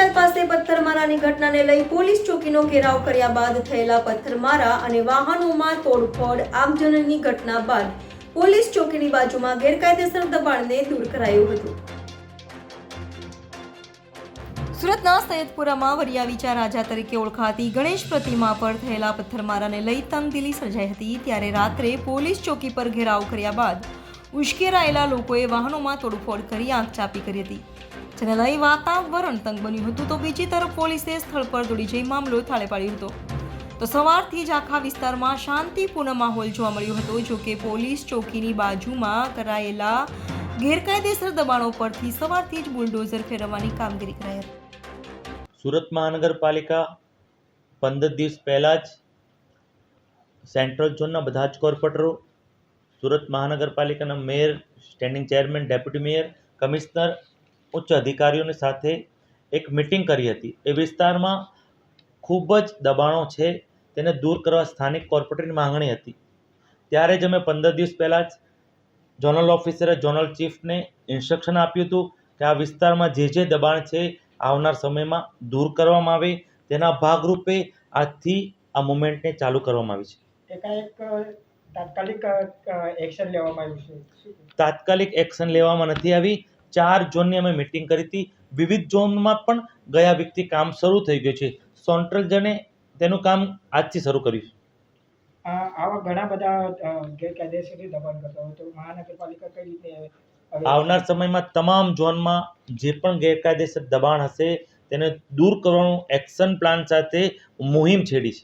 પંચાયત પાસે પથ્થરમારાની ઘટનાને લઈ પોલીસ ચોકીનો ઘેરાવ કર્યા બાદ થયેલા પથ્થરમારા અને વાહનોમાં તોડફોડ આગજનની ઘટના બાદ પોલીસ ચોકીની બાજુમાં ગેરકાયદેસર દબાણને દૂર કરાયું હતું. સુરતના સૈયદપુરામાં વરિયાવીચા રાજા તરીકે ઓળખાતી ગણેશ પ્રતિમા પર થયેલા પથ્થરમારાને લઈ તંગદિલી સર્જાઈ હતી. ત્યારે રાત્રે પોલીસ ચોકી પર ઘેરાવ કર્યા બાદ ઉશ્કેરાયેલા લોકોએ વાહનોમાં તોડફોડ કરી આંખચાપી કરી હતી, જેને લઈ વાતાવરણ તંગ બન્યું હતું. તો બીજી તરફ પોલીસે સ્થળ પર દોડી જઈ મામલો થાળે પાડ્યો હતો. તો સવારથી જ આખા વિસ્તારમાં શાંતિપૂર્ણ માહોલ જોવા મળ્યો હતો. જો કે પોલીસ ચોકીની બાજુમાં કરાયેલા ગેરકાયદેસર દબાણો પરથી સવારથી જ બુલડોઝર ફેરવવાની કામગીરી કરાઈ હતી. સુરત મહાનગરપાલિકા 15 દિવસ પહેલાં જ સેન્ટ્રલ ઝોનના બધા જ કોર્પોરેટરો, સુરત મહાનગરપાલિકાના mayor, standing chairman, deputy mayor, commissioner, ઉચ્ચ અધિકારીઓની સાથે એક મિટિંગ કરી હતી. એ વિસ્તારમાં ખૂબ જ દબાણો છે તેને દૂર કરવા સ્થાનિક કોર્પોરેટરની માંગણી હતી. ત્યારે જ અમે 15 દિવસ પહેલાં જ ઝોનલ ઓફિસરે ઝોનલ ચીફને ઇન્સ્ટ્રક્શન આપ્યું હતું કે આ વિસ્તારમાં જે દબાણ છે આવનાર સમયમાં દૂર કરવામાં આવે. તેના ભાગરૂપે આજથી આ મુવમેન્ટને ચાલુ કરવામાં આવી છે. એકાએક તાત્કાલિક એક્શન લેવામાં આવ્યું છે? તાત્કાલિક એક્શન લેવામાં નથી આવી. 4 ઝોનની અમે મિટિંગ કરી હતી. વિવિધ ઝોનમાં પણ ગયા વીકથી કામ શરૂ થઈ ગયું છે. સેન્ટ્રલ ઝોને તેનું કામ આજથી શરૂ કર્યું છે. આવા ઘણા બધા ગેરકાયદેસર દબાણ કરતા હોય તો મહાનગરપાલિકા કઈ રીતે આવનાર સમયમાં તમામ ઝોનમાં જે પણ ગેરકાયદેસર દબાણ હશે તેને દૂર કરવાનું એક્શન પ્લાન સાથે મુહિમ છેડી છે.